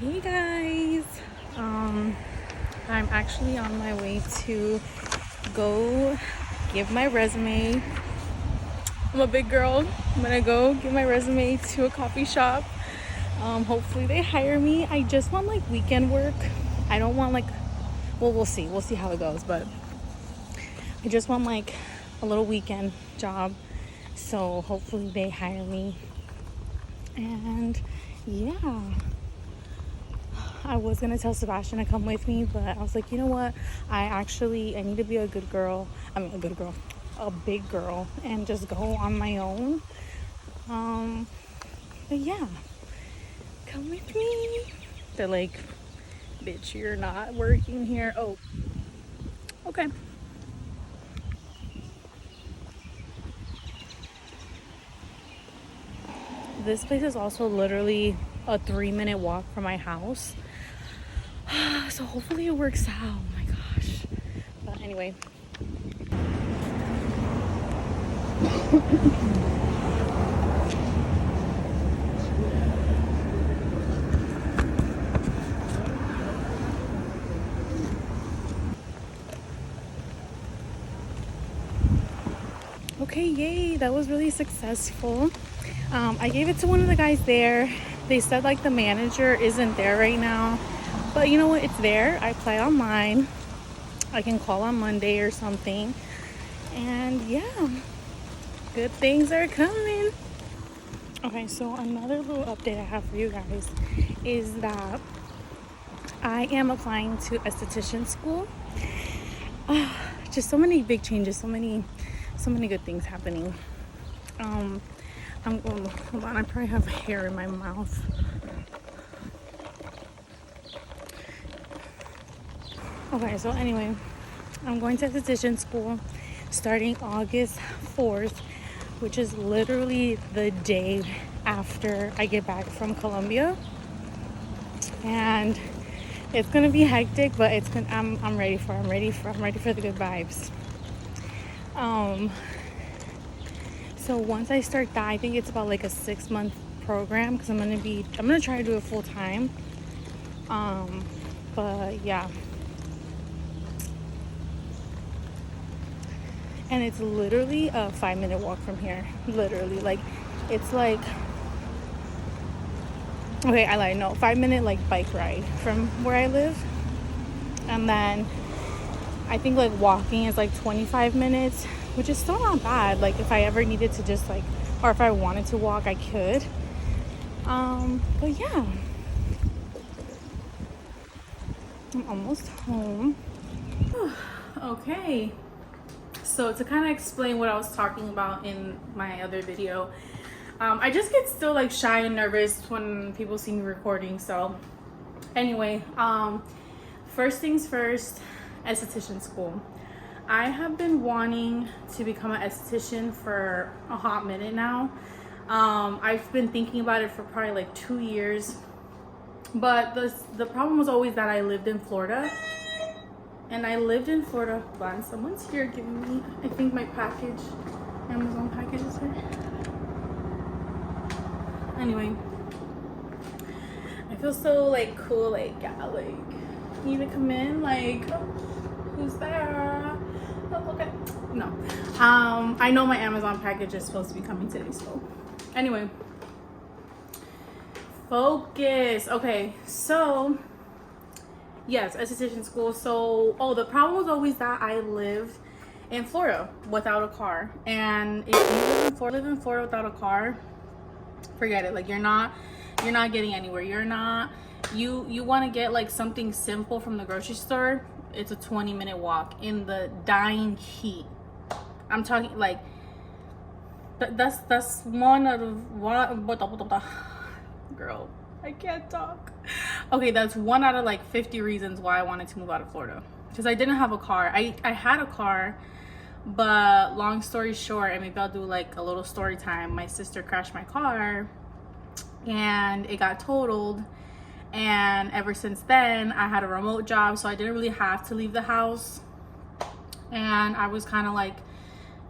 Hey guys, I'm actually on my way to go give my resume. I'm a big girl. I'm gonna go give my resume to a coffee shop. Hopefully they hire me. I just want like weekend work. I don't want like, well, we'll see. We'll see how it goes, but I just want like a little weekend job. So hopefully they hire me. And yeah. I was gonna tell Sebastian to come with me, but I was like, you know what? I need to be a good girl. A big girl, and just go on my own. But yeah, come with me. They're like, bitch, you're not working here. Oh, okay. This place is also literally a 3-minute walk from my house. So hopefully it works out. Oh my gosh. But anyway. Okay, yay, that was really successful. I gave it to one of the guys there. They said like the manager isn't there right now, but you know what, it's there. I applied online. I can call on Monday or something, and yeah, good things are coming. Okay, so another little update I have for you guys is that I am applying to esthetician school. Just so many big changes, so many good things happening. Hold on, I probably have hair in my mouth. Okay, so anyway, I'm going to esthetician school starting August 4th, which is literally the day after I get back from Colombia. And it's gonna be hectic, but I'm ready for the good vibes. So once I start that, I think it's about like a 6-month program, because I'm gonna try to do it full time. But yeah. And it's literally a 5-minute walk from here. Literally, like, it's like, okay, I lied, no, 5-minute like bike ride from where I live. And then I think like walking is like 25 minutes, which is still not bad. Like if I ever needed to just like, or if I wanted to walk, I could. But yeah, I'm almost home. Okay, so to kind of explain what I was talking about in my other video, I just get still like shy and nervous when people see me recording. So anyway, first things first, esthetician school. I have been wanting to become an esthetician for a hot minute now. I've been thinking about it for probably like 2 years, but the problem was always that I lived in Florida. Hold on, someone's here giving me, I think my package, Amazon package is here. Anyway, I feel so like cool, like, yeah, like, you need to come in, like, who's there? Oh, okay. No. I know my Amazon package is supposed to be coming today, so anyway. Focus. Okay, so yes, esthetician school. So the problem was always that I lived in Florida without a car. And if you live in Florida without a car, forget it. Like you're not getting anywhere. You want to get like something simple from the grocery store, it's a 20-minute walk in the dying heat. I'm talking like that's one out of what girl, I can't talk. Okay, that's one out of like 50 reasons why I wanted to move out of Florida, because I didn't have a car. I had a car, but long story short, and maybe I'll do like a little story time, my sister crashed my car and it got totaled. And ever since then, I had a remote job, so I didn't really have to leave the house. And I was kind of like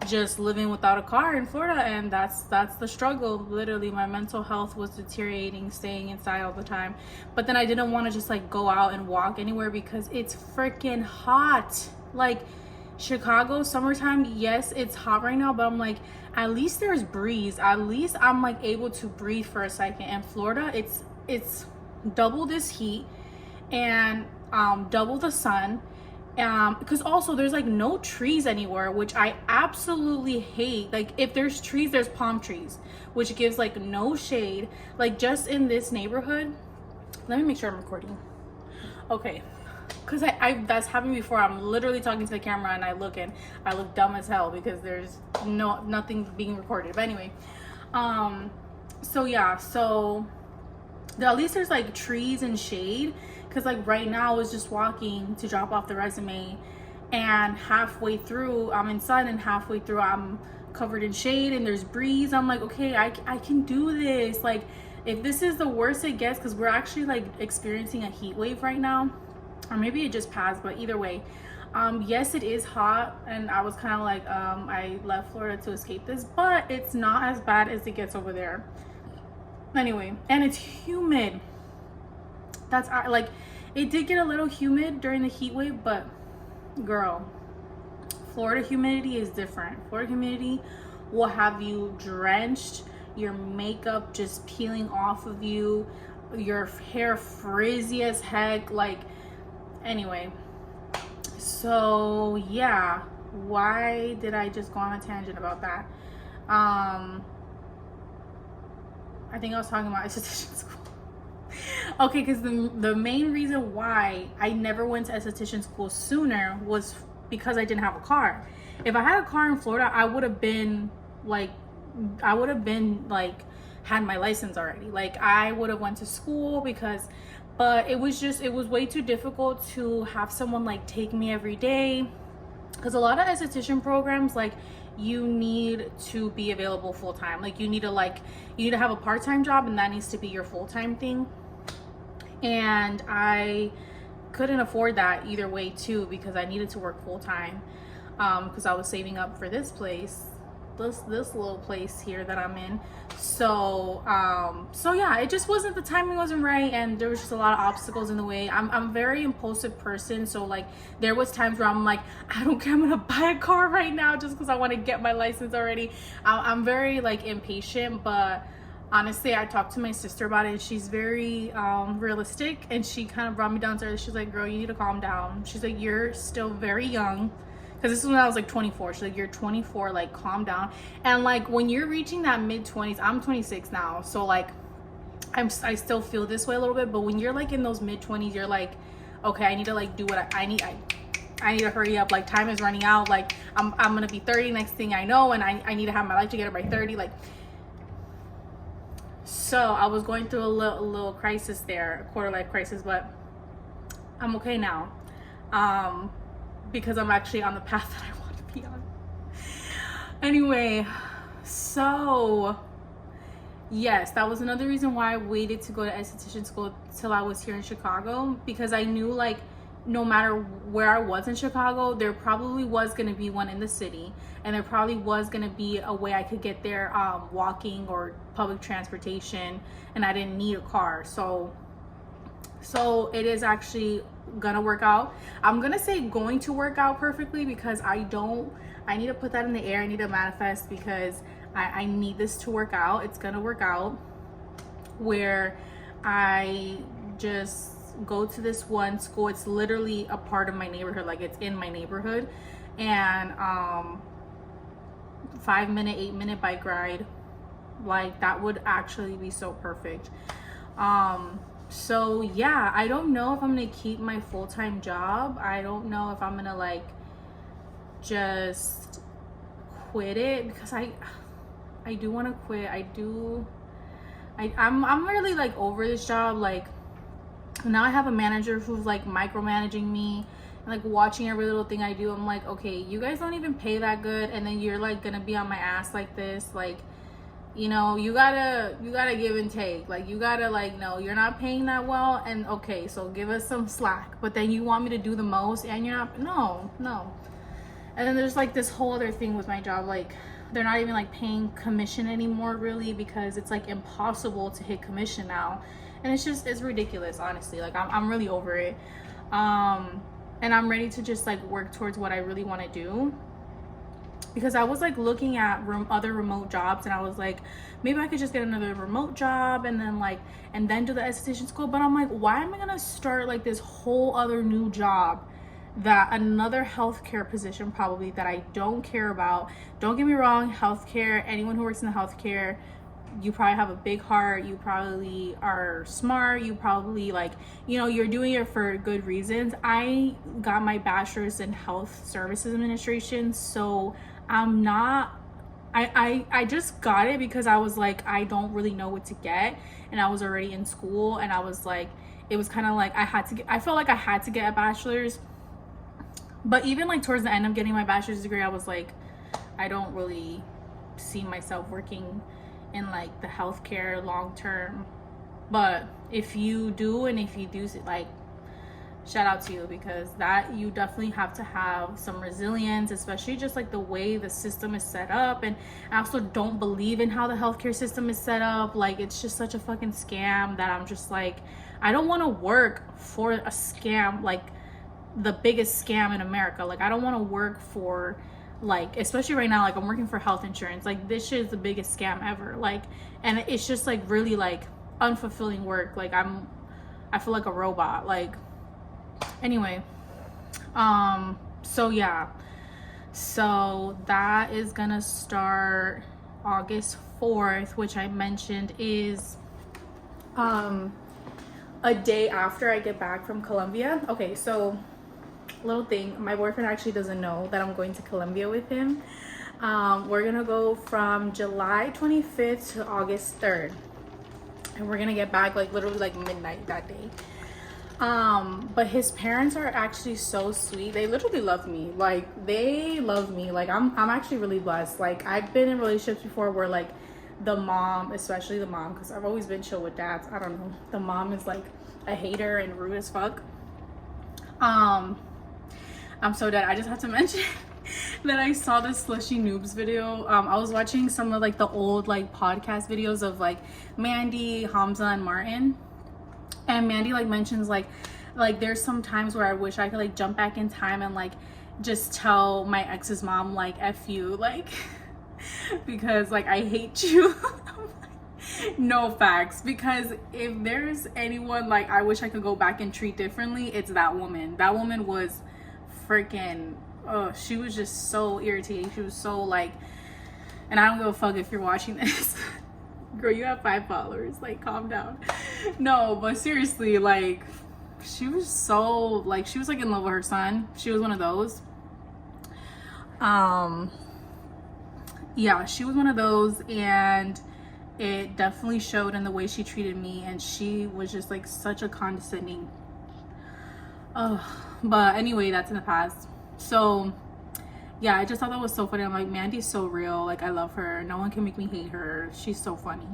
just living without a car in Florida, and that's the struggle. Literally, my mental health was deteriorating, staying inside all the time. But then I didn't want to just like go out and walk anywhere because it's freaking hot. Like Chicago summertime, yes, it's hot right now, but I'm like, at least there's breeze. At least I'm like able to breathe for a second. And Florida, it's double this heat and double the sun, because also there's like no trees anywhere, which I absolutely hate. Like if there's trees, there's palm trees, which gives like no shade. Like just in this neighborhood, let me make sure I'm recording. Okay, because I that's happened before. I'm literally talking to the camera and I look dumb as hell because there's nothing being recorded. But anyway, so yeah, so at least there's like trees and shade, because like right now I was just walking to drop off the resume, and halfway through I'm in sun and halfway through I'm covered in shade and there's breeze. I'm like, okay, I can do this. Like if this is the worst it gets, because we're actually like experiencing a heat wave right now, or maybe it just passed, but either way, yes, it is hot, and I was kind of like, I left Florida to escape this, but it's not as bad as it gets over there. Anyway, and it's humid. That's like, it did get a little humid during the heat wave, but girl, Florida humidity is different. Florida humidity will have you drenched, your makeup just peeling off of you, your hair frizzy as heck. Like, anyway, so yeah, why did I just go on a tangent about that? I think I was talking about esthetician school. Okay, because the main reason why I never went to esthetician school sooner was because I didn't have a car. If I had a car in Florida, I would have been like had my license already. Like I would have went to school but it was way too difficult to have someone like take me every day, because a lot of esthetician programs, like, you need to be available full-time. Like you need to have a part-time job, and that needs to be your full-time thing. And I couldn't afford that either way too, because I needed to work full-time, because I was saving up for this little place here that I'm in. So yeah, it just wasn't, the timing wasn't right, and there was just a lot of obstacles in the way. I'm a very impulsive person, so like there was times where I'm like, I don't care, I'm gonna buy a car right now just because I want to get my license already. I'm very like impatient, but honestly, I talked to my sister about it, and she's very realistic, and she kind of brought me down to earth. She's like, girl, you need to calm down. She's like, you're still very young. Because this is when I was like 24. She's like, you're 24, like calm down. And like when you're reaching that mid-20s, I'm 26 now, so like I still feel this way a little bit, but when you're like in those mid-20s, you're like, okay, I need to like do what I need. I need to hurry up. Like time is running out. Like I'm gonna be 30 next thing I know, and I need to have my life together by 30. Like, so I was going through a little crisis there, a quarter life crisis, but I'm okay now. Because I'm actually on the path that I want to be on. Anyway, so yes, that was another reason why I waited to go to esthetician school till I was here in Chicago, because I knew like no matter where I was in Chicago, there probably was going to be one in the city, and there probably was going to be a way I could get there walking or public transportation, and I didn't need a car. So it is actually gonna work out. I'm gonna say going to work out perfectly, because I need to put that in the air. I need to manifest, because I need this to work out. It's gonna work out where I just go to this one school. It's literally a part of my neighborhood, like it's in my neighborhood, and 5-minute 8-minute bike ride, like that would actually be so perfect. So yeah, I don't know if I'm gonna keep my full-time job. I don't know if I'm gonna like just quit it, because I do want to quit. I'm really like over this job. Like now I have a manager who's like micromanaging me and like watching every little thing I do. I'm like, okay, you guys don't even pay that good, and then you're like gonna be on my ass like this. Like, you know, you gotta give and take. Like you gotta like, no, you're not paying that well, and okay, so give us some slack. But then you want me to do the most, and you're not. No. And then there's like this whole other thing with my job, like they're not even like paying commission anymore really, because it's like impossible to hit commission now. And it's ridiculous, honestly. Like I'm really over it. And I'm ready to just like work towards what I really want to do, because I was like looking at other remote jobs, and I was like, maybe I could just get another remote job and then do the esthetician school. But I'm like, why am I gonna start like this whole other new job, that another healthcare position probably that I don't care about? Don't get me wrong, healthcare, anyone who works in the healthcare, you probably have a big heart, you probably are smart, you probably like, you know, you're doing it for good reasons. I got my bachelor's in health services administration, so I'm not, I just got it because I was like, I don't really know what to get, and I was already in school, and I was like, it was kind of like I felt like I had to get a bachelor's. But even like towards the end of getting my bachelor's degree, I was like, I don't really see myself working in like the healthcare long term. But if you do, and if you do, like, shout out to you, because that you definitely have to have some resilience, especially just like the way the system is set up. And I also don't believe in how the healthcare system is set up. Like, it's just such a fucking scam that I'm just like, I don't want to work for a scam, like the biggest scam in America. Like, I don't want to work for, like, especially right now, like I'm working for health insurance. Like, this shit is the biggest scam ever. Like, and it's just like really like unfulfilling work. Like, I feel like a robot. Like, anyway, so yeah, so that is gonna start August 4th, which I mentioned is a day after I get back from Colombia. Okay, so little thing, my boyfriend actually doesn't know that I'm going to Colombia with him. We're gonna go from July 25th to August 3rd, and we're gonna get back like literally like midnight that day. But his parents are actually so sweet. They literally love me. Like, they love me. Like, I'm actually really blessed. Like, I've been in relationships before where like the mom, especially the mom, because I've always been chill with dads, I don't know, the mom is like a hater and rude as fuck. I'm so dead. I just have to mention that I saw this Slushy Noobs video. I was watching some of like the old like podcast videos of like Mandy, Hamza, and Martin. And Mandy like mentions like there's some times where I wish I could like jump back in time and like just tell my ex's mom like F you, like because like I hate you. No, facts. Because if there's anyone like I wish I could go back and treat differently, it's that woman. That woman was freaking, oh, she was just so irritating. She was so like, and I don't give a fuck if you're watching this. Girl, you have 5 followers, like, calm down. No, but seriously, like, she was so like, she was like in love with her son. She was one of those. Yeah, she was one of those, and it definitely showed in the way she treated me. And she was just like such a condescending, but anyway, that's in the past. So yeah, I just thought that was so funny. I'm like, Mandy's so real. Like, I love her. No one can make me hate her. She's so funny.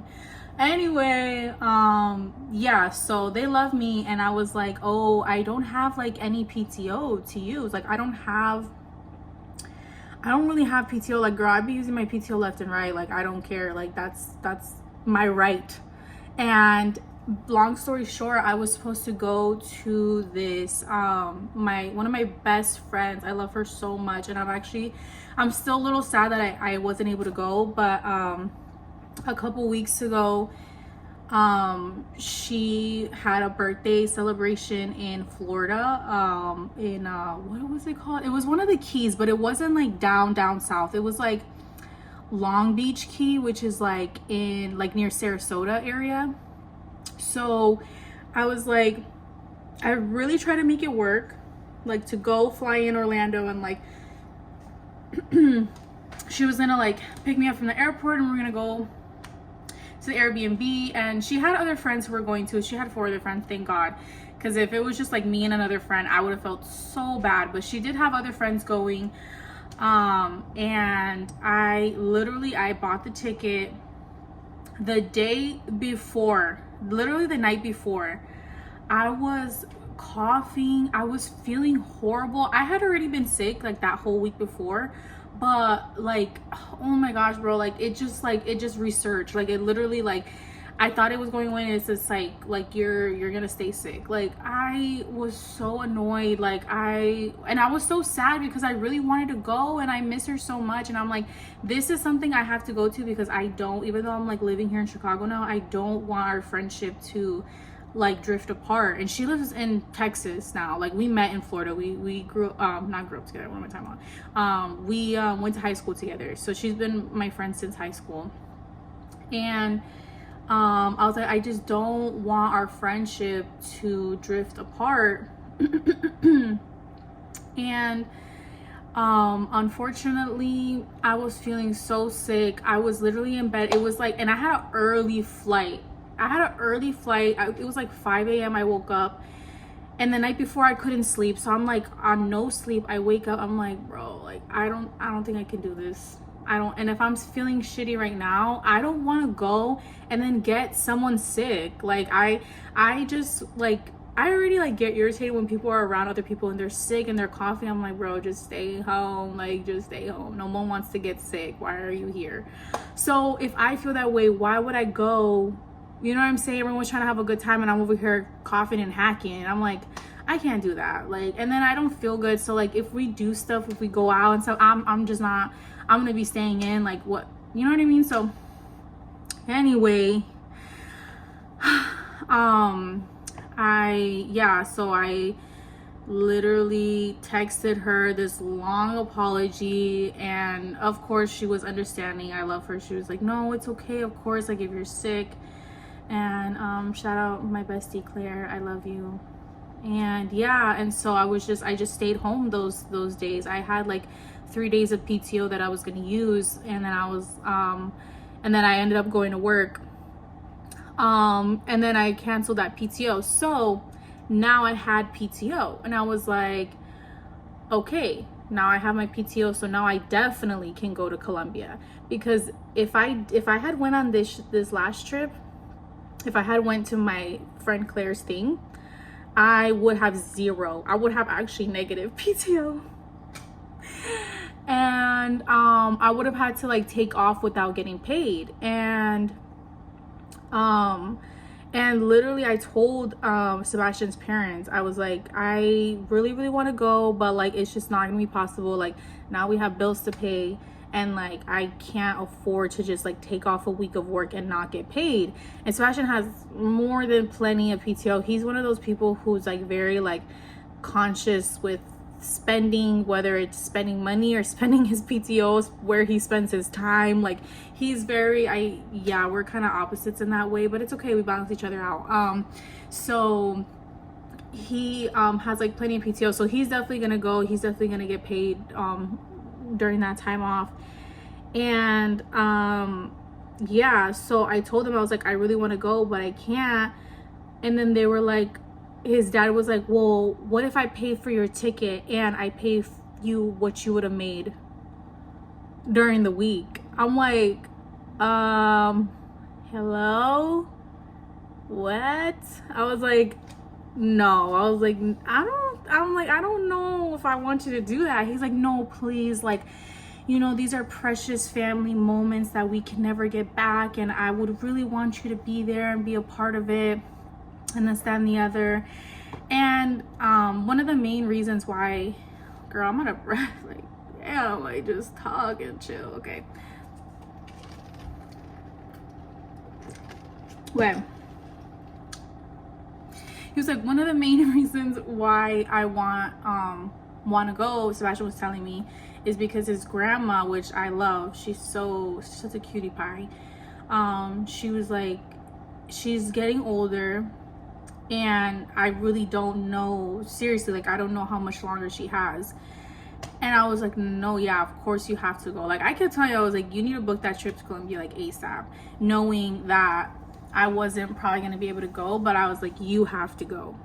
Anyway, yeah, so they love me, and I was like, oh, I don't have like any PTO to use. Like, I don't really have PTO. Like, girl, I'd be using my PTO left and right. Like, I don't care. Like, that's my right. And long story short, I was supposed to go to this one of my best friends. I love her so much, and I'm still a little sad that I wasn't able to go. But a couple weeks ago, she had a birthday celebration in Florida, in what was it called? It was one of the Keys, but it wasn't like down south. It was like Long Beach Key, which is like in like near Sarasota area. So I was like, I really try to make it work, like to go fly in Orlando, and like she was gonna like pick me up from the airport, and we're gonna go to the Airbnb. And she had other friends who were going to. She had 4 other friends, thank God, because if it was just like me and another friend, I would have felt so bad. But she did have other friends going, and I bought the ticket the day before, literally the night before. I was coughing. I was feeling horrible. I had already been sick like that whole week before, but like, oh my gosh, bro, like it just resurged. Like it literally, like I thought it was going away, and it's just like you're gonna stay sick. Like I was so annoyed. And I was so sad because I really wanted to go and I miss her so much. And I'm like, this is something I have to go to, because I don't, even though I'm like living here in Chicago now, I don't want our friendship to like drift apart. And she lives in Texas now. Like we met in Florida. We grew not grew up together. What am I talking about? We went to high school together. So she's been my friend since high school. And I was like, I just don't want our friendship to drift apart. And unfortunately, I was feeling so sick. I was literally in bed. It was like, and I had an early flight. It was like 5 a.m. I woke up, and the night before I couldn't sleep. So I'm like on no sleep. I wake up, I'm like, bro, like I don't think I can do this. And if I'm feeling shitty right now, I don't want to go and then get someone sick. Like I just like, I already like get irritated when people are around other people and they're sick and they're coughing. I'm like, bro, just stay home. Like just stay home. No one wants to get sick. Why are you here? So if I feel that way, why would I go? You know what I'm saying? Everyone's trying to have a good time and I'm over here coughing and hacking. And I'm like, I can't do that. Like, and then I don't feel good. So like if we do stuff, if we go out and stuff, I'm just not, I'm gonna be staying in, like what, you know what I mean? So anyway, I literally texted her this long apology, and of course she was understanding. I love her. She was like, no, it's okay, of course, like if you're sick. And shout out my bestie Claire, I love you. And yeah, and so I just stayed home those days. I had like 3 days of PTO that I was going to use, and then and then I ended up going to work, and then I canceled that PTO. So now I had PTO, and I was like, okay, now I have my PTO, so now I definitely can go to Colombia. Because if I had went on this last trip, if I had went to my friend Claire's thing, I would have zero. I would have actually negative PTO. And I would have had to like take off without getting paid. And literally I told Sebastian's parents, I was like, I really want to go, but like it's just not gonna be possible. Like now we have bills to pay, and like I can't afford to just like take off a week of work and not get paid. And Sebastian has more than plenty of PTO. He's one of those people who's like very like conscious with spending, whether it's spending money or spending his PTOs, where he spends his time. Like he's very, we're kind of opposites in that way, but it's okay, we balance each other out. So he has like plenty of PTO, so he's definitely gonna go. He's definitely gonna get paid during that time off. And so I told him, I was like, I really want to go, but I can't. And then they were like, his dad was like, well, what if I pay for your ticket and I pay you what you would have made during the week? I'm like, hello? What? I was like, no. I was like, I don't know if I want you to do that. He's like, no, please. Like, you know, these are precious family moments that we can never get back. And I would really want you to be there and be a part of it. And this, that, and the other. And one of the main reasons why, girl, I'm out of breath. Like, damn, like just talk and chill. Okay. Well, he was like, one of the main reasons why I want to go, Sebastian was telling me, is because his grandma, which I love, she's such a cutie pie. She was like, she's getting older, and I really don't know, seriously, like I don't know how much longer she has. And I was like, no, yeah, of course you have to go. Like I kept telling you, I was like, you need to book that trip to Colombia like ASAP, knowing that I wasn't probably gonna be able to go, but I was like, you have to go.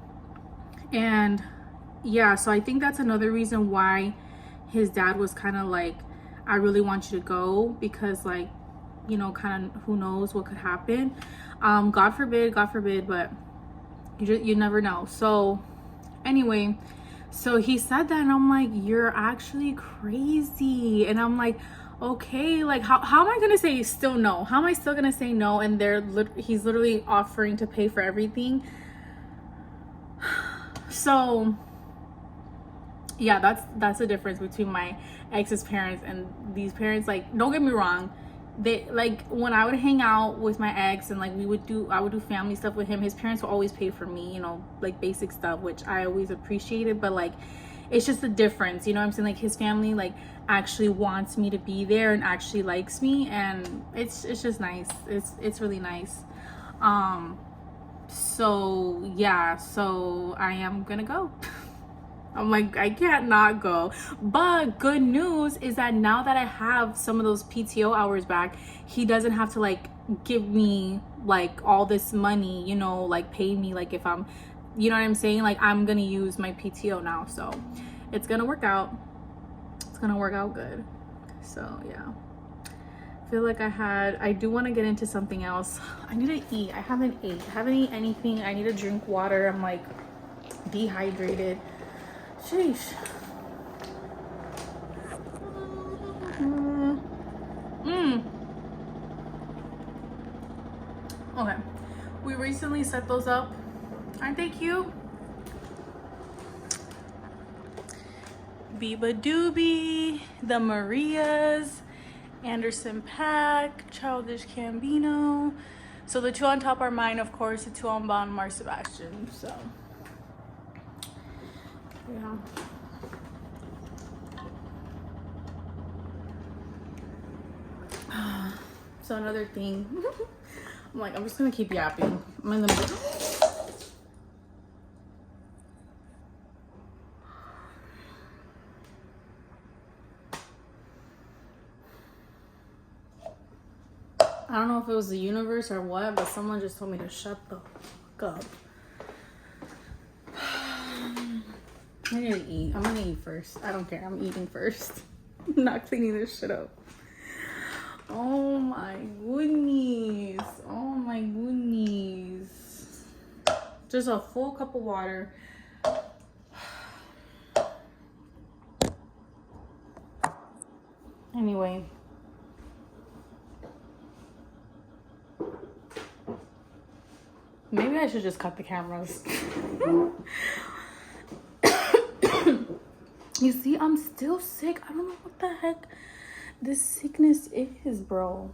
And yeah, so I think that's another reason why his dad was kind of like, I really want you to go, because like, you know, kind of who knows what could happen. God forbid, but you never know. So Anyway, so he said that and I'm like, you're actually crazy. And I'm like, okay, like how am I gonna say still no? How am I still gonna say no? And he's literally offering to pay for everything. So yeah, that's the difference between my ex's parents and these parents. Like, don't get me wrong, they, like, when I would hang out with my ex and like I would do family stuff with him, his parents would always pay for me, you know, like basic stuff, which I always appreciated. But like, it's just the difference, you know what I'm saying? Like, his family like actually wants me to be there and actually likes me, and it's just nice. It's really nice. So yeah, so I am gonna go. I'm like, I can't not go. But good news is that now that I have some of those PTO hours back, he doesn't have to like give me like all this money, you know, like pay me like if I'm, you know what I'm saying? Like, I'm gonna use my PTO now, so it's gonna work out. It's gonna work out good. So yeah. I feel like I do want to get into something else. I need to eat. I haven't eaten anything. I need to drink water. I'm like dehydrated. Sheesh. Okay. We recently set those up. Aren't they cute? Biba Doobie, the Marias, Anderson Paak, Childish Gambino. So the two on top are mine, of course. The two on bottom are Sebastian. So yeah. So another thing, I'm like, I'm just gonna keep yapping. I'm in the middle. I don't know if it was the universe or what, but someone just told me to shut the fuck up. I need to eat. I'm gonna eat first. I don't care. I'm eating first. I'm not cleaning this shit up. Oh my goodness. Oh my goodness. Just a full cup of water. Anyway. Maybe I should just cut the cameras. You see, I'm still sick. I don't know what the heck this sickness is, bro.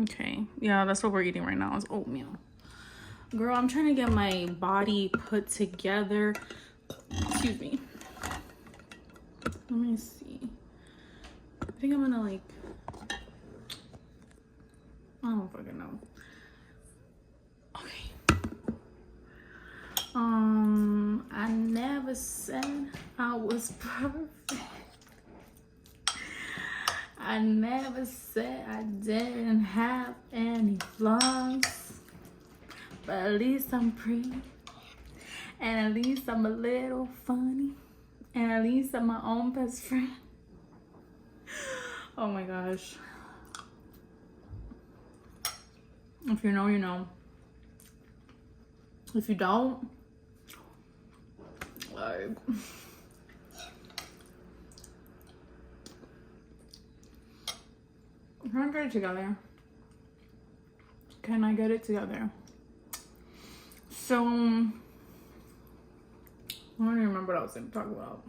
Okay, yeah, that's what we're eating right now is oatmeal. Girl, I'm trying to get my body put together. Excuse me. Let me see. I think I'm gonna like, I don't fucking know. Okay. I never said I was perfect. I never said I didn't have any flaws. But at least I'm pretty. And at least I'm a little funny. And at least I'm my own best friend. Oh my gosh. If you know, you know. If you don't, like, can I get it together? Can I get it together? So, I don't even remember what I was going to talk about.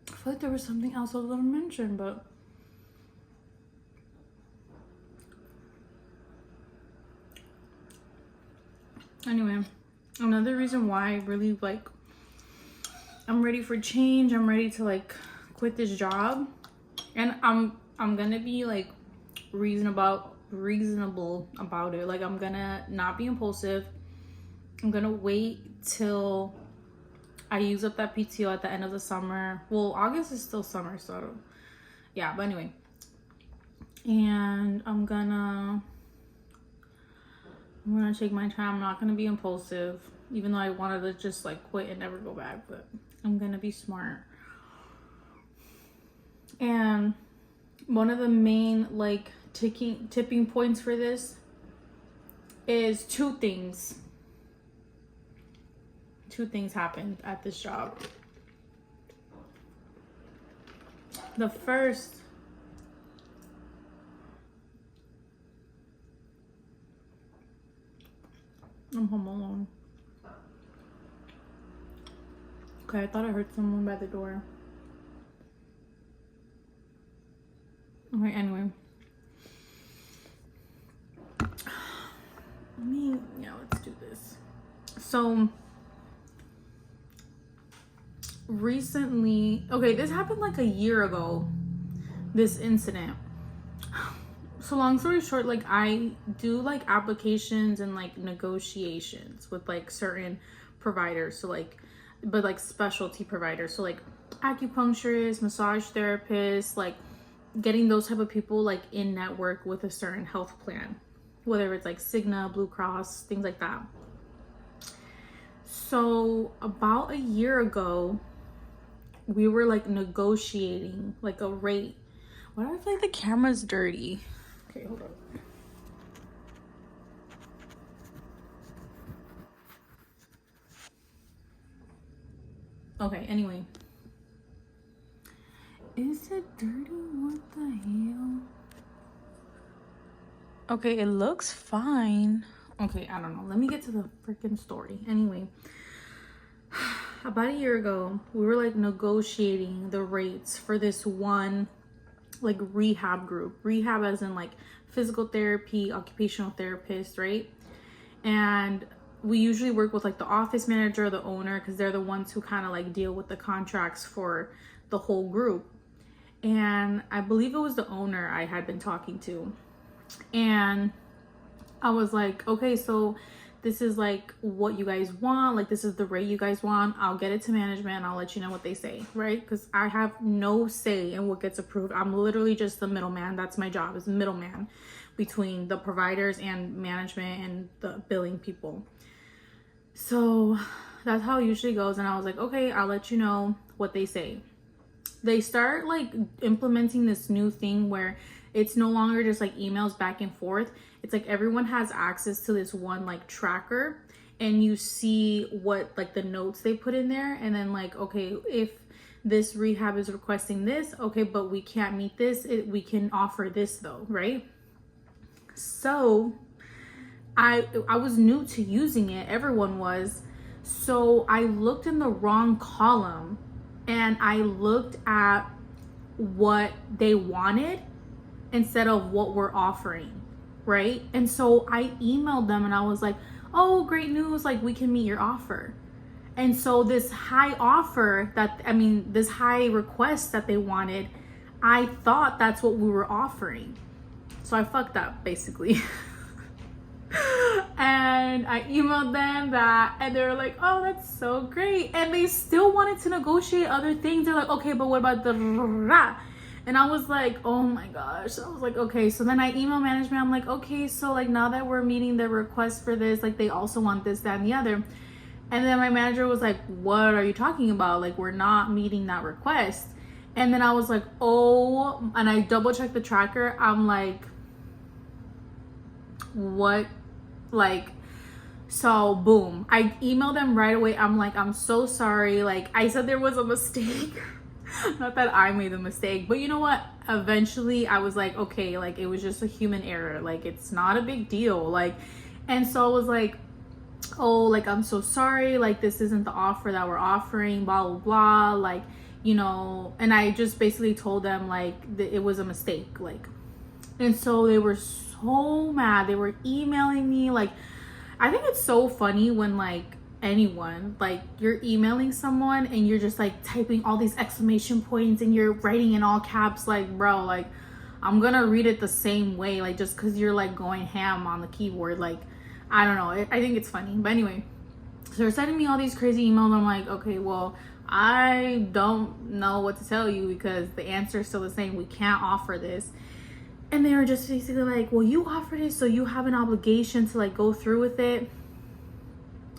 I feel like there was something else I was going to mention, but anyway, another reason why I really like, I'm ready for change. I'm ready to like quit this job, and I'm gonna be like reasonable about it. Like, I'm gonna not be impulsive. I'm gonna wait till I use up that PTO at the end of the summer. Well, August is still summer, so yeah, but anyway. And I'm gonna I'm gonna take my time. I'm not gonna be impulsive, even though I wanted to just like quit and never go back, but I'm gonna be smart. And one of the main like tipping points for this is two things. Two things happened at this job. The first, I'm home alone. Okay, I thought I heard someone by the door. Okay, anyway. Let's do this. So, recently, okay, this happened like a year ago, this incident. So long story short, like I do like applications and like negotiations with like certain providers. So like, but like specialty providers. So like acupuncturists, massage therapists, like getting those type of people like in network with a certain health plan, whether it's like Cigna, Blue Cross, things like that. So about a year ago, we were like negotiating like a rate. Why do I feel like the camera's dirty? Okay, hold on. Okay, anyway. Is it dirty? What the hell? Okay, it looks fine. Okay, I don't know. Let me get to the freaking story. Anyway, about a year ago, we were like negotiating the rates for this one like rehab group. Rehab as in like physical therapy, occupational therapist, right? And we usually work with like the office manager, the owner, because they're the ones who kind of like deal with the contracts for the whole group. And I believe it was the owner I had been talking to. And I was like, okay, so this is like what you guys want. Like, this is the rate you guys want. I'll get it to management and I'll let you know what they say, right? Because I have no say in what gets approved. I'm literally just the middleman. That's my job, is middleman between the providers and management and the billing people. So that's how it usually goes. And I was like, okay, I'll let you know what they say. They start like implementing this new thing where it's no longer just like emails back and forth. It's like everyone has access to this one like tracker, and you see what like the notes they put in there. And then like, okay, if this rehab is requesting this, okay, but we can't meet this, we can offer this though, right? So I was new to using it. Everyone was. So I looked in the wrong column and I looked at what they wanted instead of what we're offering, right? And so I emailed them and I was like, oh, great news, like we can meet your offer. And so this high offer this high request that they wanted, I thought that's what we were offering. So I fucked up basically. And I emailed them that, and they were like, oh, that's so great. And they still wanted to negotiate other things. They're like, okay, but what about the rah? And I was like, oh my gosh. I was like, okay. So then I emailed management. I'm like, okay, so like now that we're meeting the request for this, like they also want this, that, and the other. And then my manager was like, what are you talking about? Like, we're not meeting that request. And then I was like, oh, and I double checked the tracker. I'm like, what? Like, so boom, I emailed them right away. I'm like, I'm so sorry. Like, I said there was a mistake. Not that I made the mistake, but you know what? Eventually I was like, okay, like it was just a human error. Like, it's not a big deal. Like, and so I was like, oh, like, I'm so sorry. Like, this isn't the offer that we're offering, blah, blah, blah. Like, you know, and I just basically told them like it was a mistake. Like, and so they were so mad. They were emailing me. Like, I think it's so funny when like anyone, like you're emailing someone and you're just like typing all these exclamation points and you're writing in all caps. Like, bro, like I'm gonna read it the same way, like just because you're like going ham on the keyboard. Like, I don't know, I think it's funny. But anyway, so they're sending me all these crazy emails. I'm like, okay, well, I don't know what to tell you because the answer is still the same. We can't offer this. And they were just basically like, well, you offered it, so you have an obligation to like go through with it.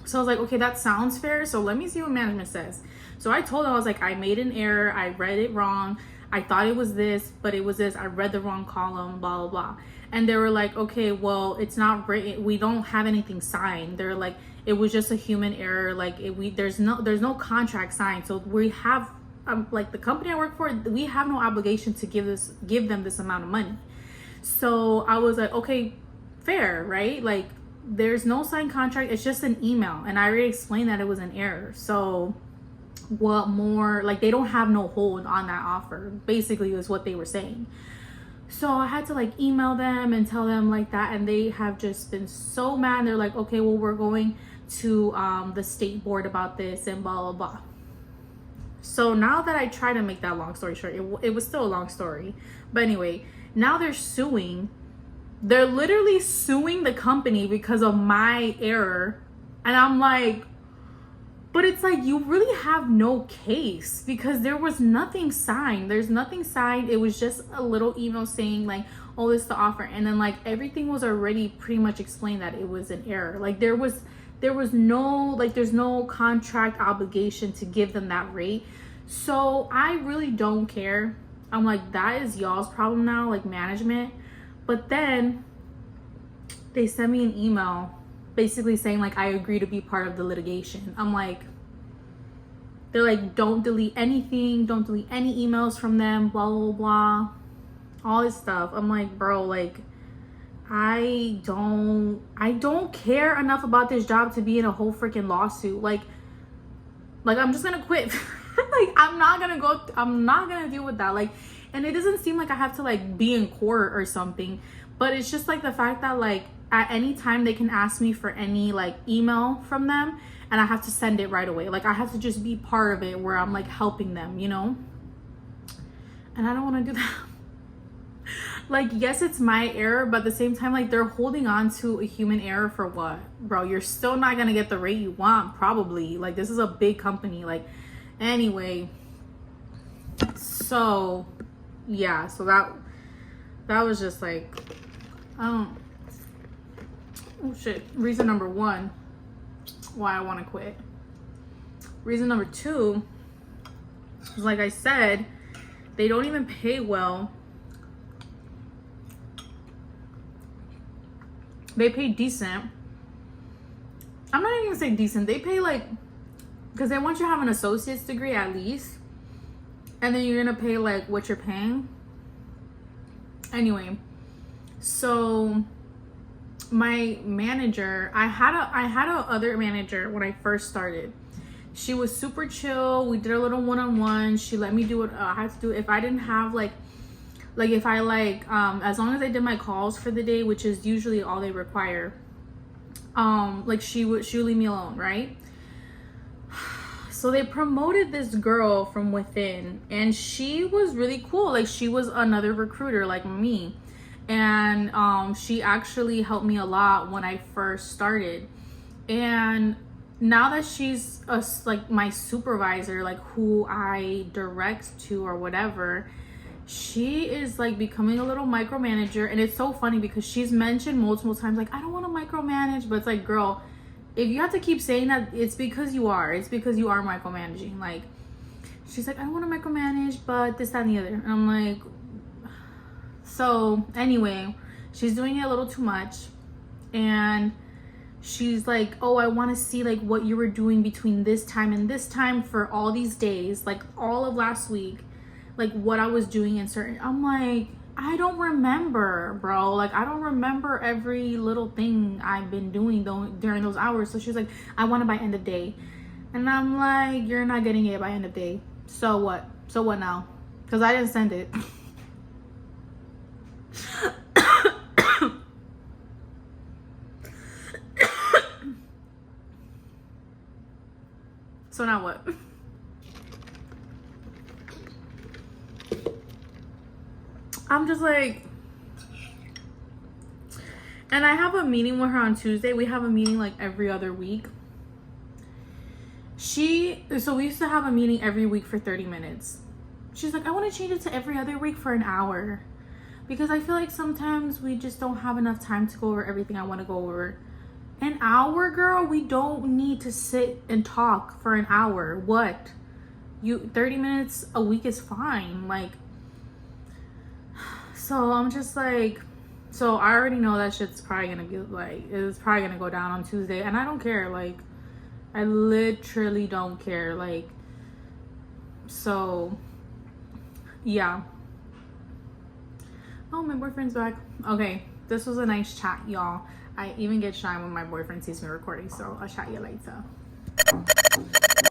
So I was like, okay, that sounds fair. So let me see what management says. So I told them, I was like, I made an error. I read it wrong. I thought it was this, but it was this. I read the wrong column, blah, blah, blah. And they were like, okay, well, it's not written. We don't have anything signed. They're like, it was just a human error. Like there's no contract signed. So we have, like the company I work for, we have no obligation to give them this amount of money. So I was like, okay, fair, right? Like there's no signed contract. It's just an email. And I already explained that it was an error. So what more, like they don't have no hold on that offer, basically is what they were saying. So I had to like email them and tell them like that, and they have just been so mad. They're like, okay, well, we're going to the state board about this and blah blah blah. So now that I try to make that long story short, it was still a long story, but anyway, now they're suing. They're literally suing the company because of my error. And I'm like, but it's like, you really have no case because there was nothing signed. There's nothing signed. It was just a little email saying like, oh, this is the offer. And then like everything was already pretty much explained that it was an error. Like there was no, like there's no contract obligation to give them that rate. So I really don't care. I'm like, that is y'all's problem now, like management. But then they sent me an email basically saying like, I agree to be part of the litigation. I'm like, they're like, don't delete anything, don't delete any emails from them, blah blah blah, all this stuff. I'm like, bro, like I don't care enough about this job to be in a whole freaking lawsuit. Like I'm just gonna quit. Like I'm not gonna deal with that. Like, and it doesn't seem like I have to like be in court or something, but it's just like the fact that like at any time they can ask me for any like email from them and I have to send it right away. Like I have to just be part of it where I'm like helping them, you know? And I don't want to do that. Like, yes, it's my error, but at the same time, like they're holding on to a human error for what? Bro, you're still not gonna get the rate you want, probably. Like this is a big company. Like, anyway. So yeah, so that was just like, oh shit. Reason number one why I want to quit. Reason number two is, like I said, they don't even pay well. They pay decent. I'm not even gonna say decent. They pay like, because they want you to have an associate's degree at least, and then you're gonna pay like what you're paying. Anyway, so my manager, I had a other manager when I first started. She was super chill. We did a little one-on-one. She let me do what I had to do. If I didn't have like if I as long as I did my calls for the day, which is usually all they require, like she would leave me alone, right? So they promoted this girl from within, and she was really cool. Like she was another recruiter like me. And she actually helped me a lot when I first started. And now that she's like my supervisor, like who I direct to or whatever, she is like becoming a little micromanager. And it's so funny because she's mentioned multiple times like, I don't want to micromanage, but it's like, girl, if you have to keep saying that, it's because you are micromanaging. Like she's like, I don't want to micromanage, but this, that, and the other. And I'm like, so anyway, she's doing it a little too much. And she's like, oh, I want to see like what you were doing between this time and this time for all these days, like all of last week, like what I was doing in certain. I'm like, I don't remember, bro. Like I don't remember every little thing I've been doing during those hours. So she's like, I want it by end of day. And I'm like, you're not getting it by end of day. So what? So what now? Because I didn't send it. So now what? I'm just like, and I have a meeting with her on Tuesday. We have a meeting like every other week. So we used to have a meeting every week for 30 minutes. She's like, I want to change it to every other week for an hour. because I feel like sometimes we just don't have enough time to go over everything I want to go over. An hour, girl? We don't need to sit and talk for an hour. What? 30 minutes a week is fine. Like, so I'm just like, so I already know that shit's probably gonna be like, it's probably gonna go down on Tuesday, and I don't care. Like, I literally don't care. Like, so yeah. Oh, my boyfriend's back. Okay, this was a nice chat, y'all. I even get shy when my boyfriend sees me recording, so I'll chat you later.